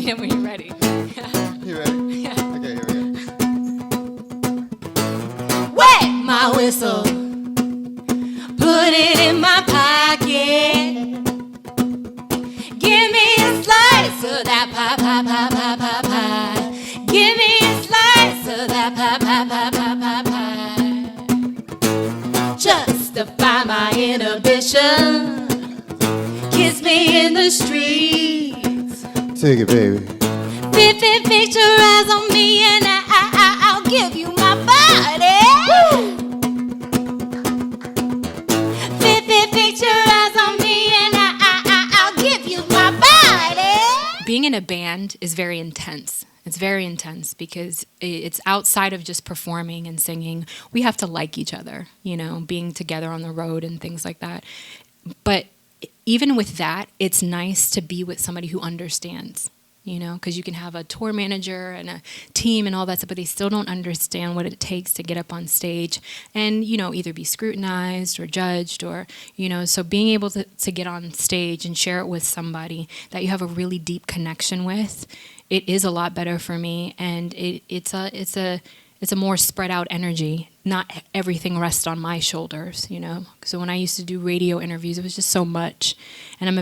repeat it when you're ready. You ready? Yeah. Okay, here we go. Wet my whistle, put it in my pocket. Give me a slice of that pie, pie, pie, pie, pie, pie. Give me a slice of that pie, pie, pie, pie, pie, pie. Justify my inhibition. Kiss me in the streets. Take it, baby. Fix your eyes on me and I'll give you my body. Fix your eyes on me and I'll give you my body. Being in a band is very intense. It's very intense because it's outside of just performing and singing. We have to like each other, you know, being together on the road and things like that. But even with that, it's nice to be with somebody who understands, you know, because you can have a tour manager and a team and all that stuff, but they still don't understand what it takes to get up on stage and, you know, either be scrutinized or judged or, you know, so being able to get on stage and share it with somebody that you have a really deep connection with, it is a lot better for me, and it's a more spread out energy. Not everything rests on my shoulders, you know. So when I used to do radio interviews, it was just so much, and I'm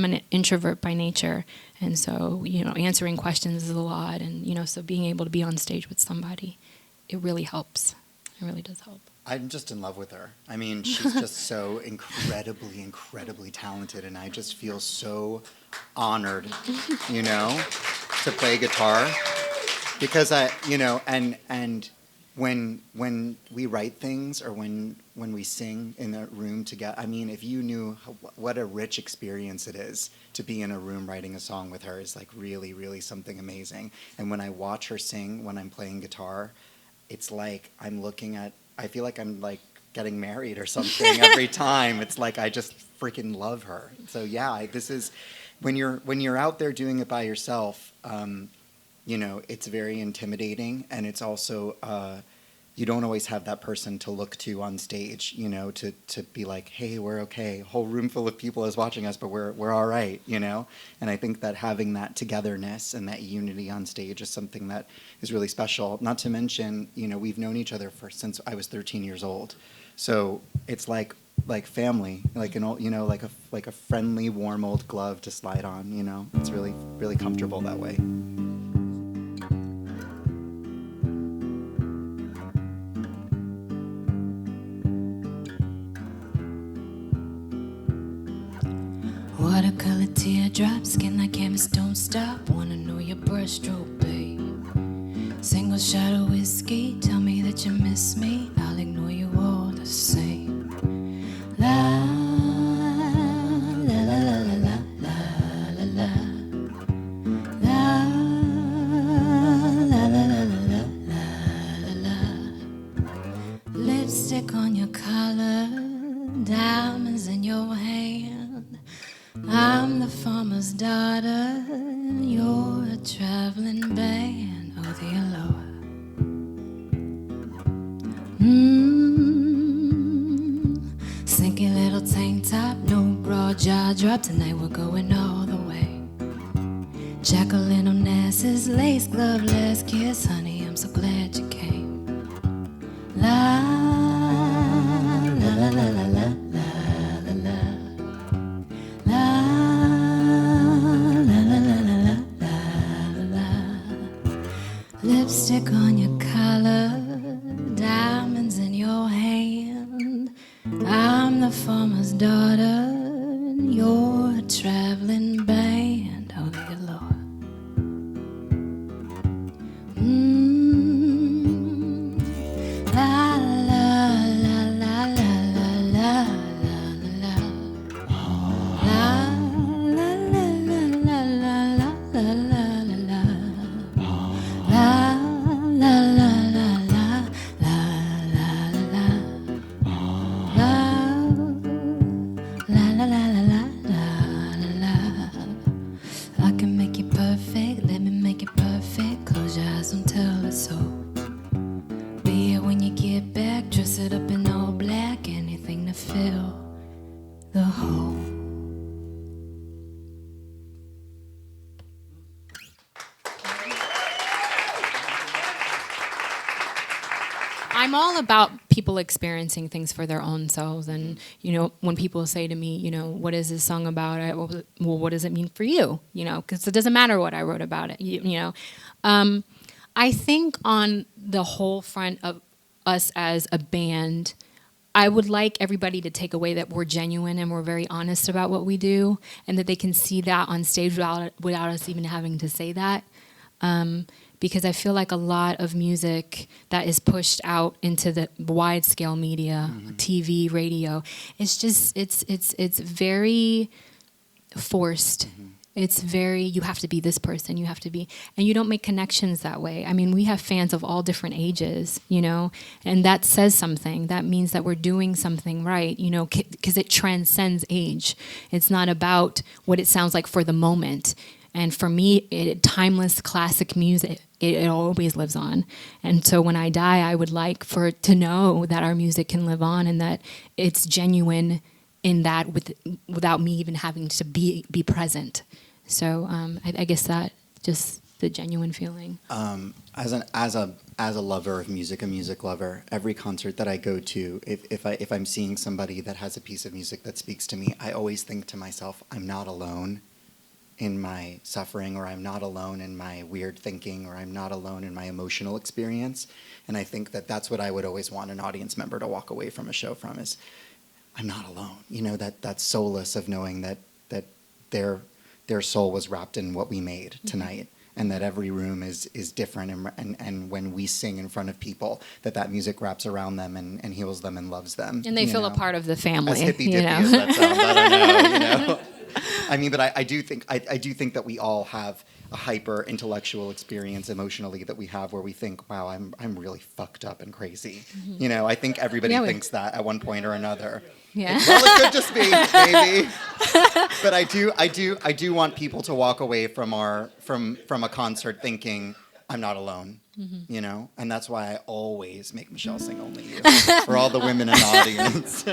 an introvert by nature, and so, you know, answering questions is a lot, and, you know, so being able to be on stage with somebody, it really helps. It really does help. I'm just in love with her. I mean, she's just so incredibly talented, and I just feel so honored, you know, to play guitar, because and when we write things or when we sing in a room together, I mean, if you knew what a rich experience it is to be in a room writing a song with her, is like really something amazing. And when I watch her sing when I'm playing guitar, it's like I feel like I'm like getting married or something every time. It's like I just freaking love her. So yeah, this is when you're out there doing it by yourself. You know, it's very intimidating, and it's also you don't always have that person to look to on stage, you know, to be like, hey, we're okay. A whole room full of people is watching us, but we're all right, you know. And I think that having that togetherness and that unity on stage is something that is really special. Not to mention, you know, we've known each other since I was 13 years old, so it's like family, like an old, you know, like a friendly, warm old glove to slide on. You know, it's really comfortable that way. Watercolor teardrops, skin like canvas, don't stop. Wanna know your brushstroke, babe. Single shot of whiskey, tell me that you miss me. I'll ignore you all the same. La la la la la la la la la la la la la la. Lipstick on your collar, diamonds in your hand. I'm the farmer's daughter, you're a traveling band. Oh, the aloha. Slinky little tank top, no broad jaw drop. Tonight we're going all the way. Jacqueline Onassis, lace glove, last kiss. Honey, I'm so glad you came. La la la la la la. Lipstick on your collar, diamonds in your hand. I'm the farmer's daughter, you're a traveling band. Oh, the aloha. La la la la la la la la la. La la la la la la la la. La I'm all about people experiencing things for their own selves. And, when people say to me, what is this song about? Well, what does it mean for you? Because it doesn't matter what I wrote about it, I think on the whole front of us as a band, I would like everybody to take away that we're genuine and we're very honest about what we do, and that they can see that on stage without us even having to say that. Because I feel like a lot of music that is pushed out into the wide scale media, TV, radio, it's very forced. It's very, you have to be this person, you have to be, and you don't make connections that way. I mean, we have fans of all different ages, and that says something. That means that we're doing something right, because it transcends age. It's not about what it sounds like for the moment. And for me, timeless classic music, it always lives on. And so when I die, I would like to know that our music can live on and that it's genuine in that without me even having to be present. So I guess that just the genuine feeling. As a lover of music, a music lover, every concert that I go to, if I'm seeing somebody that has a piece of music that speaks to me, I always think to myself, I'm not alone in my suffering, or I'm not alone in my weird thinking, or I'm not alone in my emotional experience. And I think that that's what I would always want an audience member to walk away from a show from is, I'm not alone. That solace of knowing that their soul was wrapped in what we made tonight, and that every room is different. And when we sing in front of people, that music wraps around them and heals them and loves them. And they feel a part of the family. As hippy-dippy as that sounds, I don't know. I mean, but I do think that we all have a hyper intellectual experience emotionally that we have where we think, wow, I'm really fucked up and crazy. I think everybody thinks that at one point or another. Yeah. Well, it could just be, maybe. But I do want people to walk away from a concert thinking, I'm not alone. And that's why I always make Michelle sing Only You for all the women in the audience.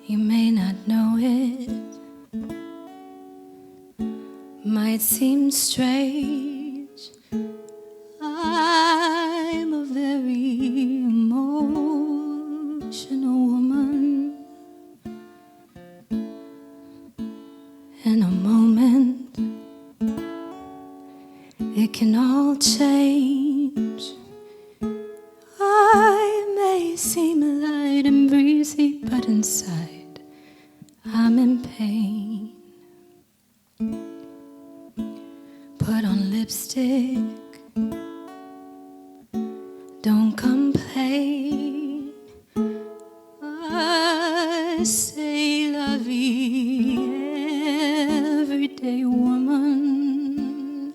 You may not know it, might seem strange. I'm a very emotional woman. In a moment, it can all change. I may seem light and breezy, but inside I'm in pain. Put on lipstick, don't complain. I say la vie, everyday woman.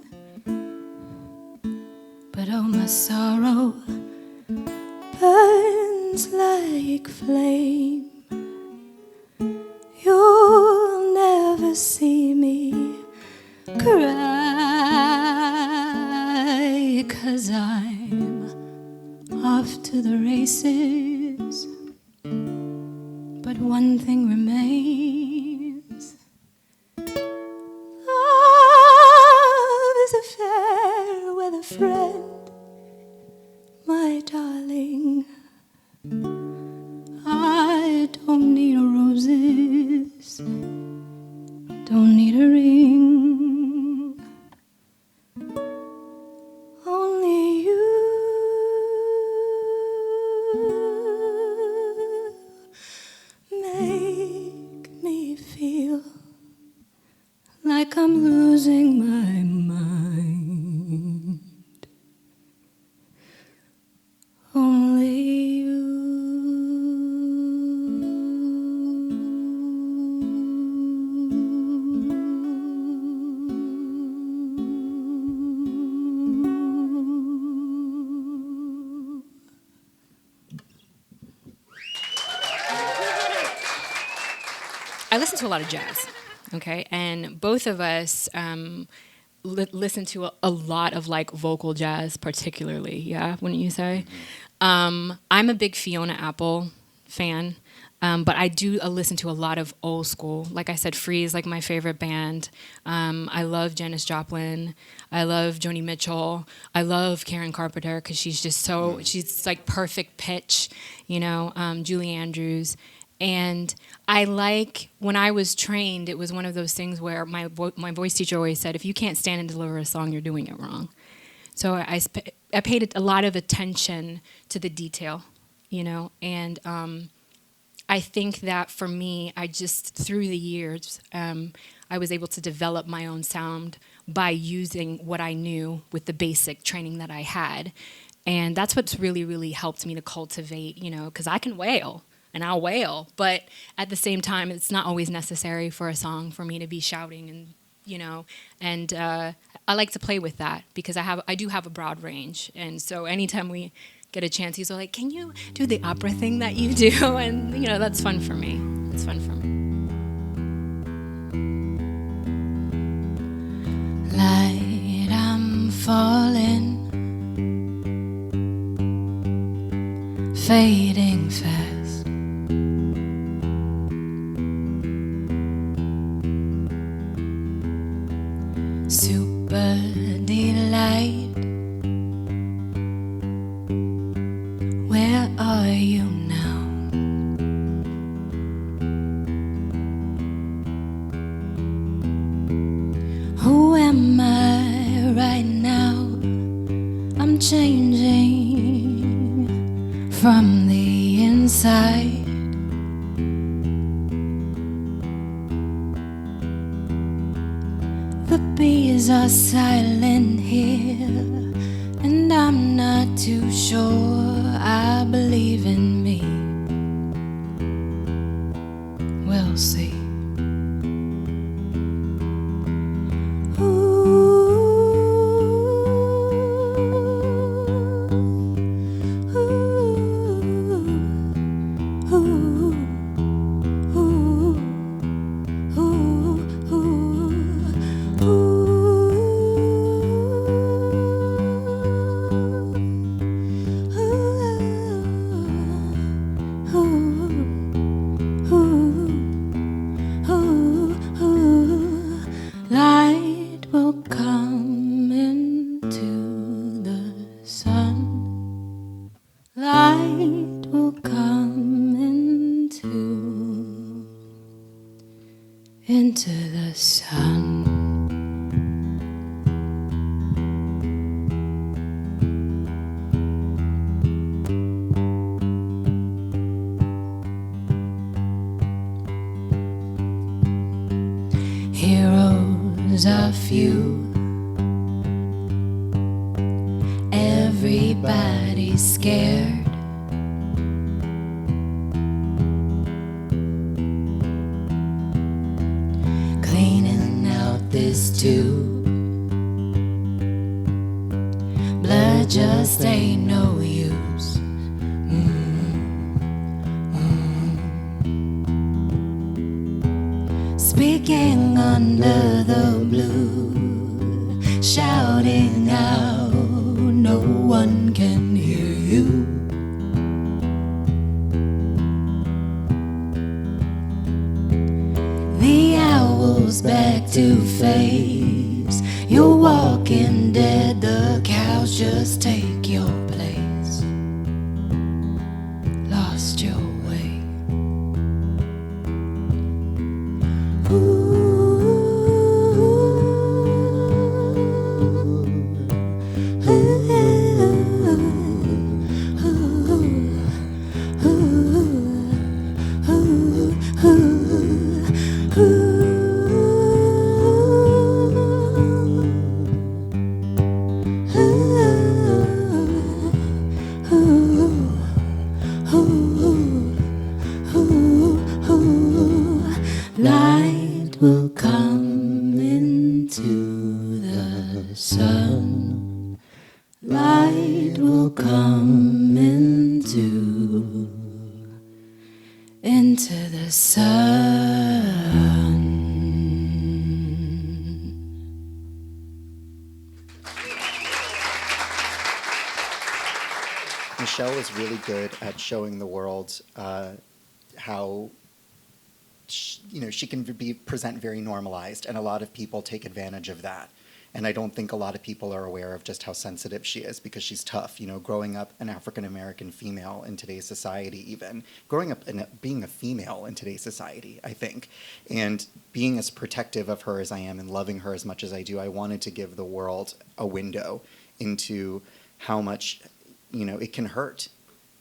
But oh, my sorrow burns like flame. You'll never see me cry, 'cause I'm off to the races. But one thing remains. Love is a fair weather friend, my darling. I don't need roses, don't need a ring, only you make me feel like I'm losing my mind. Only you. I listen to a lot of jazz, okay? And both of us listen to a lot of like vocal jazz, particularly. Yeah, wouldn't you say? I'm a big Fiona Apple fan. But I do listen to a lot of old school. Like I said, Free is like my favorite band. I love Janis Joplin. I love Joni Mitchell. I love Karen Carpenter because she's just she's like perfect pitch, Julie Andrews. And I like, when I was trained, it was one of those things where my voice teacher always said, if you can't stand and deliver a song, you're doing it wrong. So I paid a lot of attention to the detail, and I think that for me, through the years, I was able to develop my own sound by using what I knew with the basic training that I had. And that's what's really, really helped me to cultivate, because I can wail, and I'll wail. But at the same time, it's not always necessary for a song for me to be shouting and I like to play with that because I do have a broad range. And so anytime we get a chance, he's like, can you do the opera thing that you do? And that's fun for me. It's fun for me. Light, I'm falling, fading fast. Super delight. Where are you now? Who am I right now? I'm changing from the inside. The bees are silent here, and I'm not too sure I believe in me. We'll see. Light will come into the sun. Light will come into the sun. Heroes are few. Everybody's scared. Cleaning out this tube. Blood just ain't no use. Speaking under the blue, shouting out, no one can hear you. The owl's back to face. You're walking dead, the cows just take your place. Lost your way. Light will come into the sun. Light will come into the sun. Michelle is really good at showing the world how she can present very normalized, and a lot of people take advantage of that. And I don't think a lot of people are aware of just how sensitive she is, because she's tough. Growing up an African American female in today's society, even growing up and being a female in today's society, I think, and being as protective of her as I am and loving her as much as I do, I wanted to give the world a window into how much it can hurt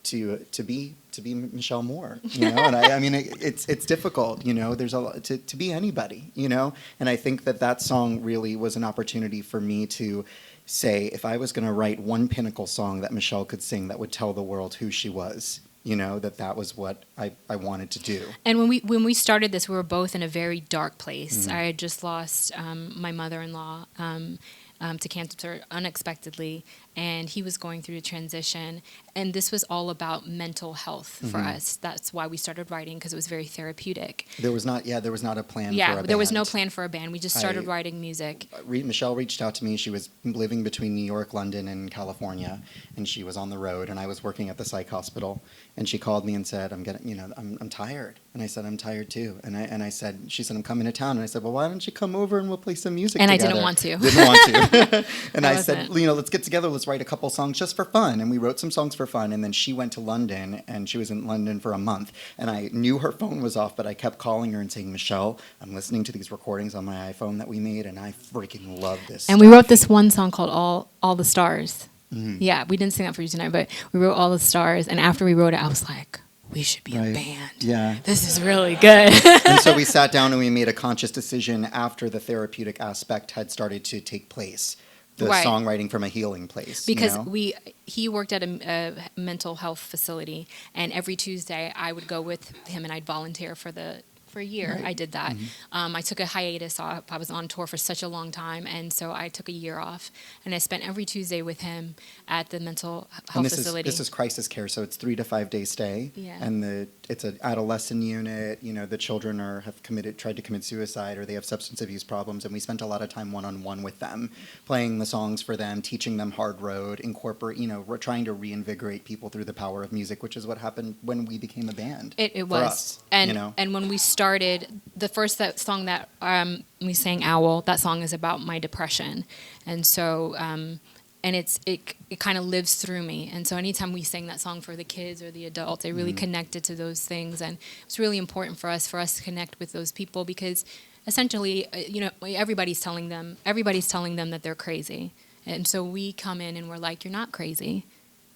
to be Mishal Moore, and I mean it's difficult, there's a lot to be anybody, and I think that song really was an opportunity for me to say, if I was going to write one pinnacle song that Michelle could sing that would tell the world who she was, that was what I wanted to do. And when we started this, we were both in a very dark place. I had just lost my mother-in-law to cancer unexpectedly, and he was going through a transition. And this was all about mental health for us. That's why we started writing, because it was very therapeutic. There was not a plan for a band. Yeah, there was no plan for a band. We just started writing music. Michelle reached out to me. She was living between New York, London, and California, and she was on the road, and I was working at the psych hospital. And she called me and said, I'm tired. And I said, I'm tired too. And she said, I'm coming to town. And I said, well, why don't you come over and we'll play some music and together? I didn't want to. And I said, let's get together. Let's write a couple songs just for fun. And we wrote some songs for fun. And then she went to London, and she was in London for a month. And I knew her phone was off, but I kept calling her and saying, Michelle, I'm listening to these recordings on my iPhone that we made, and I freaking love this And stuff. we wrote this one song called All the Stars. Mm-hmm. Yeah, we didn't sing that for you tonight, but we wrote All the Stars. And after we wrote it, I was like, we should be a band. Yeah. This is really good. And so we sat down and we made a conscious decision after the therapeutic aspect had started to take place. The songwriting from a healing place. Because he worked at a mental health facility, and every Tuesday I would go with him and I'd volunteer for a year. Right. I did that. Mm-hmm. I took a hiatus off. I was on tour for such a long time, and so I took a year off, and I spent every Tuesday with him at the mental health facility. This is crisis care, so it's 3 to 5 day stay. Yeah. And it's an adolescent unit. The children tried to commit suicide, or they have substance abuse problems, and we spent a lot of time one-on-one with them, playing the songs for them, teaching them hard road, we're trying to reinvigorate people through the power of music, which is what happened when we became a band. It was. Us, and when we started, the first song that we sang, Owl, that song is about my depression. And so, and it kind of lives through me. And so anytime we sang that song for the kids or the adults, they really connected to those things. And it's really important for us to connect with those people, because essentially, everybody's telling them that they're crazy. And so we come in and we're like, you're not crazy.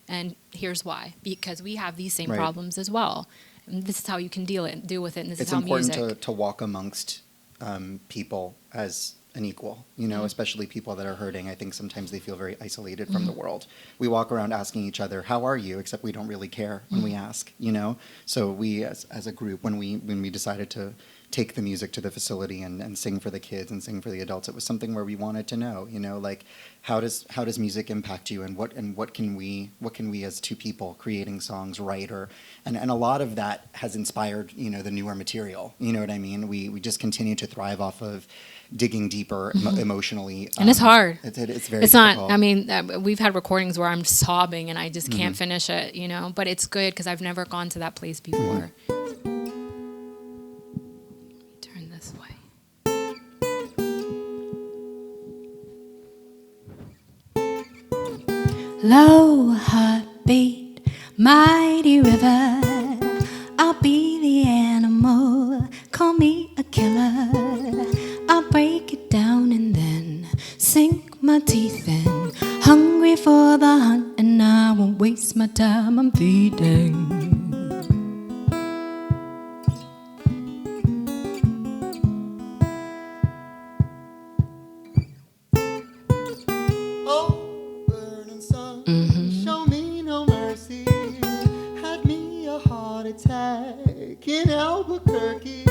And here's why. Because we have these same problems as well. And this is how you can deal with it, and this is how music. It's important to walk amongst people as an equal, especially people that are hurting. I think sometimes they feel very isolated from the world. We walk around asking each other, how are you? Except we don't really care when we ask, So we, as a group, when we decided to take the music to the facility and sing for the kids and sing for the adults, it was something where we wanted to know, like, how does music impact you, and what can we as two people creating songs write, and a lot of that has inspired the newer material. You know what I mean? We just continue to thrive off of digging deeper emotionally, and it's hard. It's very. It's not. difficult. I mean, we've had recordings where I'm sobbing and I just can't finish it. But it's good because I've never gone to that place before. Turn this way. Low heartbeat, mighty river. I'll be the animal. Call me a killer. I'll break it down and then sink my teeth in. Hungry for the hunt, and I won't waste my time. I'm feeding. Oh, burning sun, show me no mercy. Had me a heart attack in Albuquerque.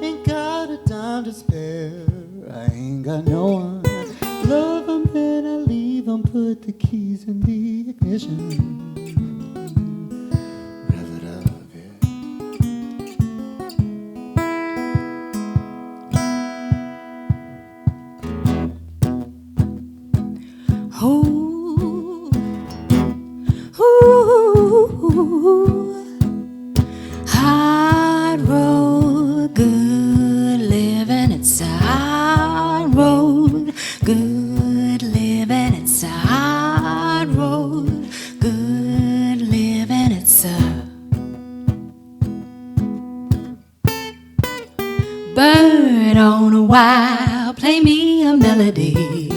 Ain't got a dime to spare. I ain't got no one. Love them, then I leave them. Put the keys in the ignition. Rev it up, Oh, ooh. Hard road, good living, it's a hard road. Good living, it's a hard road. Good living, it's a bird on a wire, play me a melody.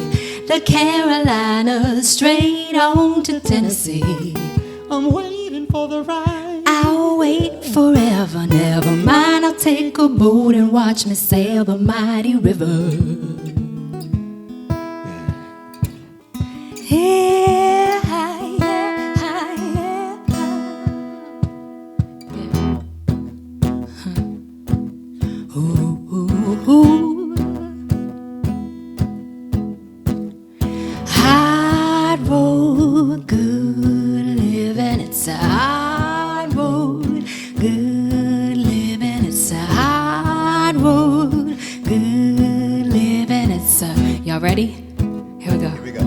The Carolinas straight on to Tennessee. I'm waiting for the ride. I'll wait forever, never mind. I'll take a boat and watch me sail the mighty river. Yeah, yeah, yeah. Ooh, ooh, ooh. Hard road, good living, it's a hard road. Good living, it's a hard road. Good living, it's a... Y'all ready? Here we go. Here we go.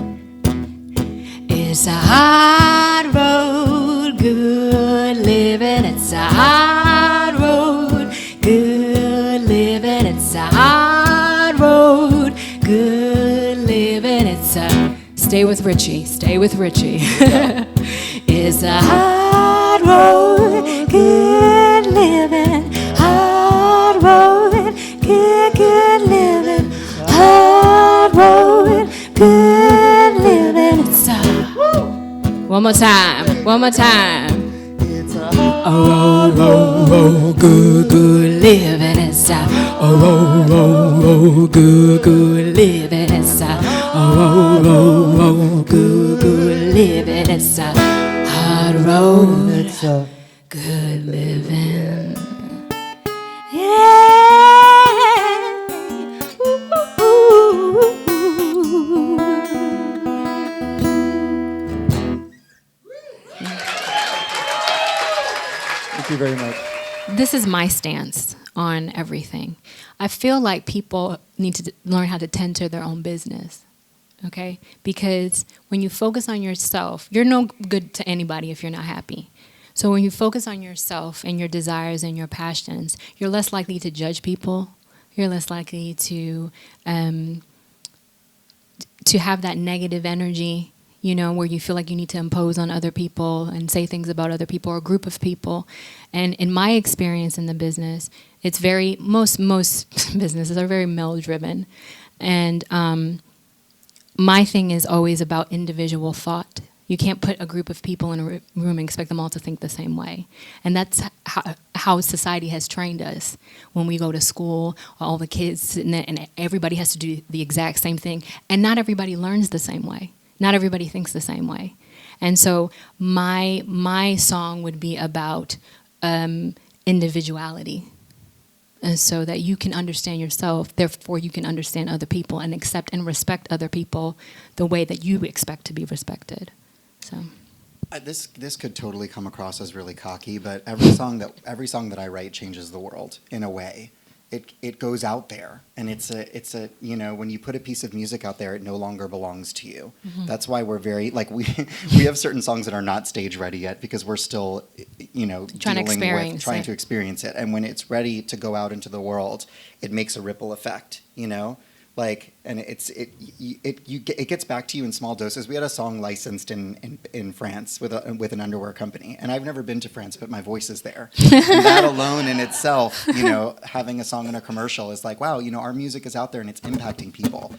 It's a hard road, good living, it's a hard road. Good living, it's a hard road. Good living, it's a... Stay with Richie, stay with Richie. It's a hard road, good living, hard road, good living, hard road, good living. It's a... One more time, one more time. It's a road, road, road, good living. It's a road, road, road, good living. It's a road, road, road, good living. It's a hard road, It's a good living. Yeah. Ooh. Thank you very much. This is my stance on everything. I feel like people need to learn how to tend to their own business, okay? Because when you focus on yourself, you're no good to anybody if you're not happy. So when you focus on yourself and your desires and your passions, you're less likely to judge people. You're less likely to have that negative energy, you know, where you feel like you need to impose on other people and say things about other people or a group of people. And in my experience in the business, it's very, most businesses are very male-driven. And my thing is always about individual thought. You can't put a group of people in a room and expect them all to think the same way. And that's how society has trained us. When we go to school, all the kids sitting there, and everybody has to do the exact same thing. And not everybody learns the same way. Not everybody thinks the same way. And so my song would be about individuality. And so that you can understand yourself, therefore you can understand other people and accept and respect other people the way that you expect to be respected. So This could totally come across as really cocky, but every song that I write changes the world in a way. It goes out there, and it's a you know, when you put a piece of music out there, it no longer belongs to you. Mm-hmm. That's why we're very like we have certain songs that are not stage ready yet because we're still, you know, trying to experience it. And when it's ready to go out into the world, it makes a ripple effect, you know. Like, and it gets back to you in small doses. We had a song licensed in France with an underwear company, and I've never been to France, but my voice is there. And that alone in itself, you know, having a song in a commercial is like, wow, you know, our music is out there and it's impacting people.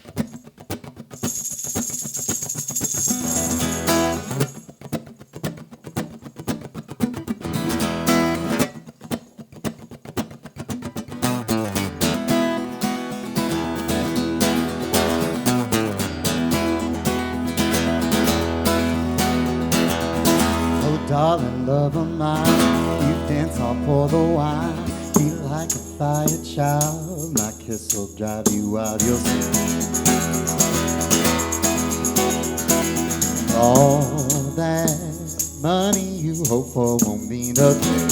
Darling, love of mine, you dance, I'll pour the wine. Be like a fire child, my kiss will drive you wild. You'll see all that money you hope for won't mean a thing.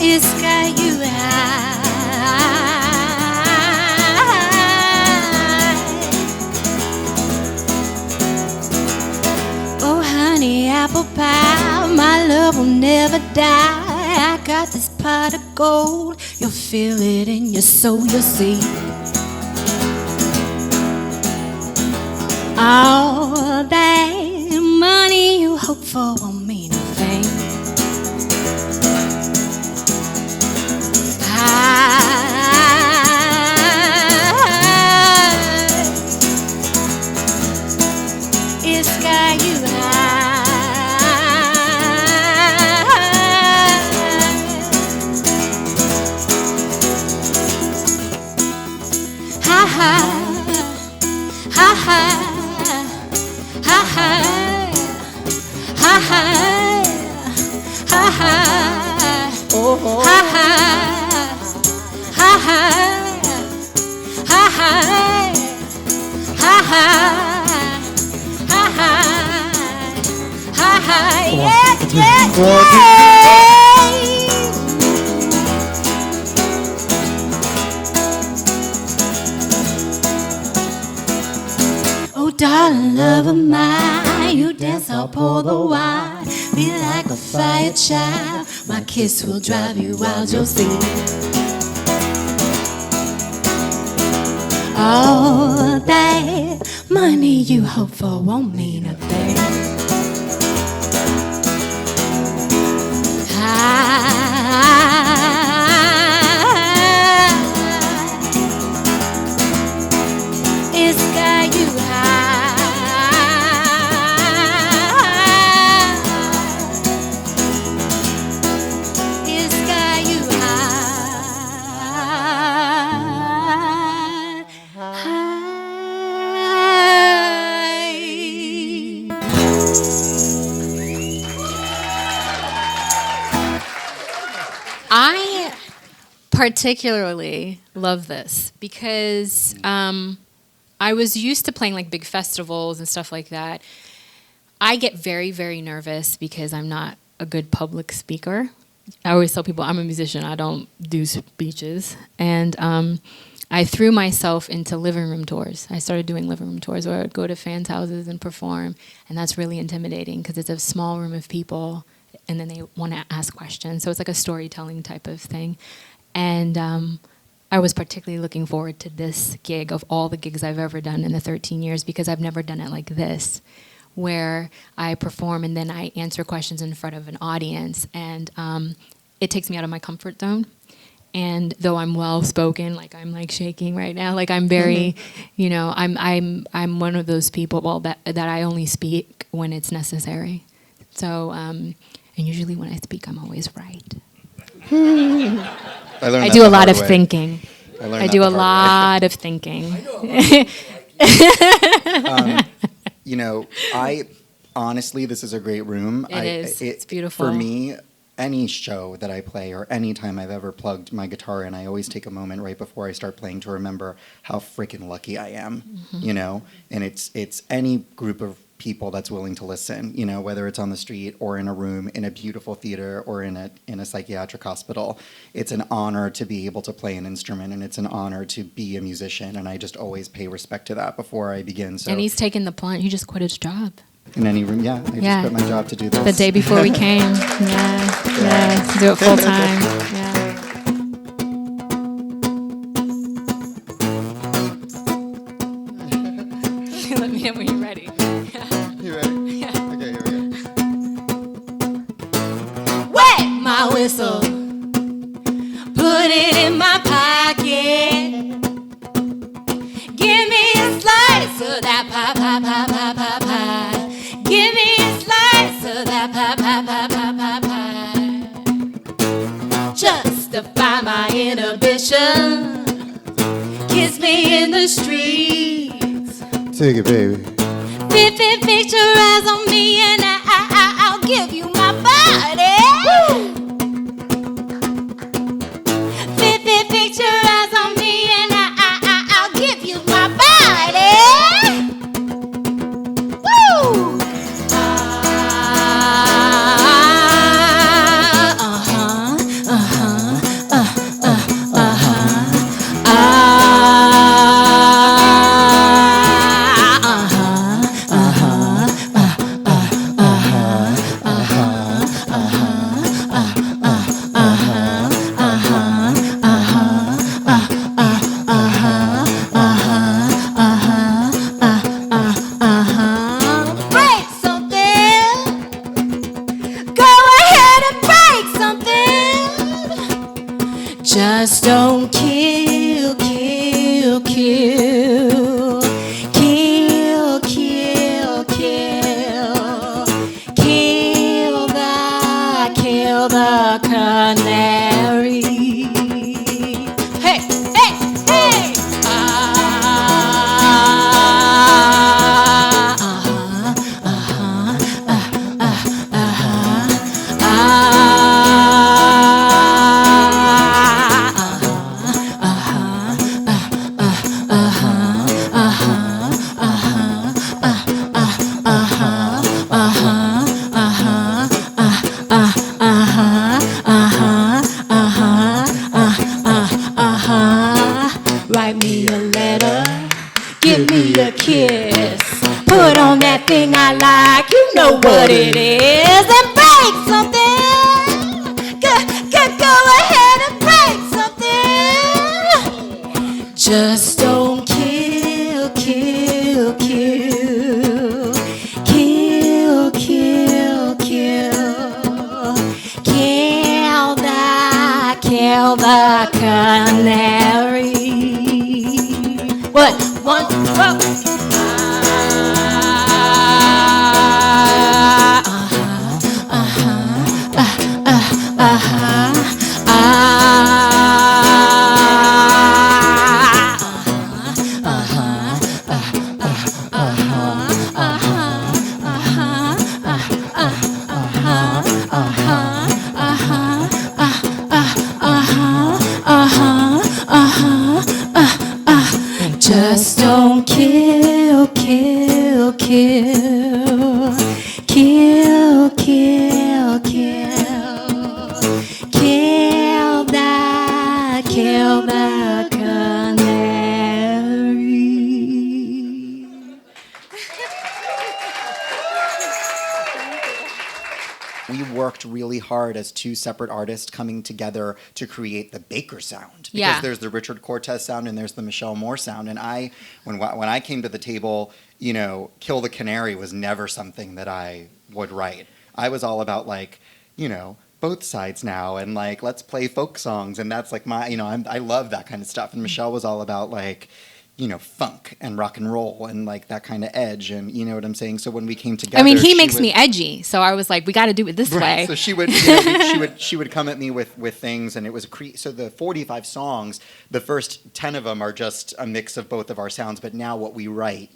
It's got you high. Oh, honey, apple pie, my love will never die. I got this pot of gold, you'll feel it in your soul, you'll see. All that money you hope for won't mean a thing. It's got you high. Ha ha, ha ha, ha ha, ha ha, ha ha, oh, ha ha, ha ha, ha ha, ha ha, ha ha, ha ha, yeah, yeah, yeah. Oh, darling, love of mine, you dance, I'll pour the wine. Be like a fire child, my kiss will drive you wild, you'll see. All that money you hope for won't mean a thing. It's got you high. It's got you high. I particularly love this because I was used to playing like big festivals and stuff like that. I get very, very nervous because I'm not a good public speaker. I always tell people I'm a musician. I don't do speeches. And I threw myself into living room tours. I started doing living room tours where I would go to fans' houses and perform. And that's really intimidating because it's a small room of people and then they want to ask questions. So it's like a storytelling type of thing. And I was particularly looking forward to this gig of all the gigs I've ever done in the 13 years because I've never done it like this, where I perform and then I answer questions in front of an audience. And it takes me out of my comfort zone. And though I'm well-spoken, like I'm like shaking right now, like I'm very, you know, I'm one of those people that I only speak when it's necessary. So, and usually when I speak, I'm always right. I do a lot of thinking. I do a lot of thinking. You know, I honestly, this is a great room. It is. It's beautiful. For me, any show that I play or any time I've ever plugged my guitar in, I always take a moment right before I start playing to remember how freaking lucky I am, you know? And it's any group of people that's willing to listen, you know, whether it's on the street or in a room, in a beautiful theater or in a psychiatric hospital. It's an honor to be able to play an instrument and it's an honor to be a musician. And I just always pay respect to that before I begin. So. And he's taken the plunge. He just quit his job. In any room, yeah. I just quit my job to do this. The day before we came. Yeah. Do it full time. Yeah. Let me know when you're ready. You ready? Yeah. Okay, here we go. Wet my whistle. Put it in my pocket. Give me a slice of that pie, pie, pie, pie, pie, pie. Give me a slice of that pie, pie, pie, pie, pie, pie. Justify my inhibition. Kiss me in the streets. Take it, baby. Fix your eyes on me and I'll give you my body. Fix your eyes on me and I'll give you my body. Woo! Just don't kill, kill, kill. Kill, kill, kill. Kill the canary. Hey, hey, hey! Write me a letter, give me a kiss. Put on that thing I like, you know what it is. And break something. Go ahead and break something. Just don't kill, kill, kill. Kill, kill, kill. Kill the canary. What? One, whoa. Just don't kill, kill, kill. Kill, kill, kill. Kill the canary. We worked really hard as two separate artists coming together to create the Baker sound. Because Yeah. there's the Richard Cortez sound and there's the Mishal Moore sound. And when I came to the table, Kill the Canary was never something that I would write. I was all about both sides now and let's play folk songs. And that's I love that kind of stuff. And Michelle was all about funk and rock and roll and that kind of edge, and you know what I'm saying. So when we came together, he makes me edgy, so I was like, we got to do it this way. So she would, she would come at me with things, and it was so the 45 songs, the first 10 of them are just a mix of both of our sounds. But now what we write,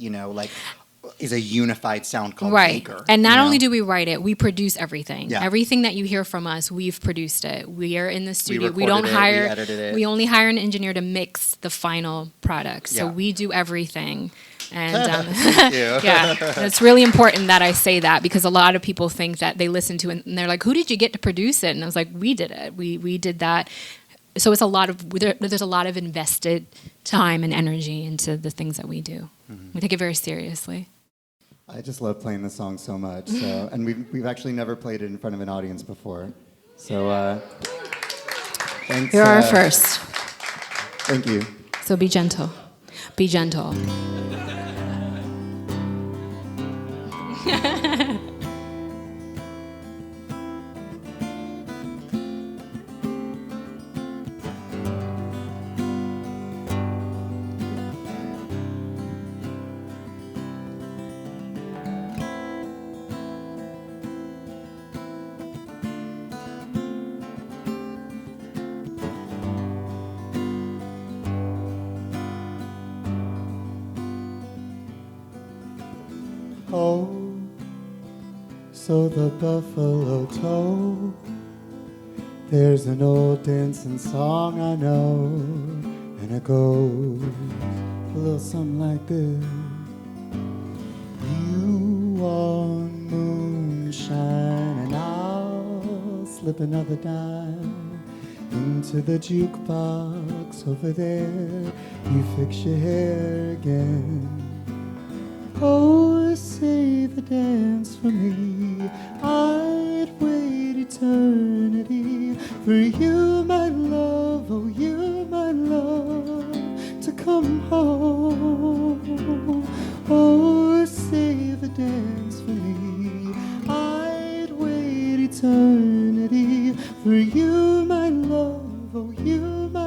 is a unified sound called Baker. And not only do we write it, we produce everything. Yeah. Everything that you hear from us, we've produced it. We are in the studio. We recorded don't it, hire. we edited it. We only hire an engineer to mix the final product. So Yeah. we do everything. And Thank you. yeah, it's really important that I say that, because a lot of people think that they listen to it and they're like, "Who did you get to produce it?" And I was like, "We did it. We did that." So it's there's a lot of invested time and energy into the things that we do. Mm-hmm. We take it very seriously. I just love playing the song so much. So, and we've actually never played it in front of an audience before. So thanks. You're our first. Thank you. So be gentle. Be gentle. Oh, so the buffalo told. There's an old dancing song I know, and it goes a little something like this. You want moonshine, and I'll slip another dime into the jukebox over there. You fix your hair again. Oh, save the dance for me. I'd wait eternity for you, my love. Oh, you, my love, to come home. Oh, save the dance for me. I'd wait eternity for you, my love. Oh, you, my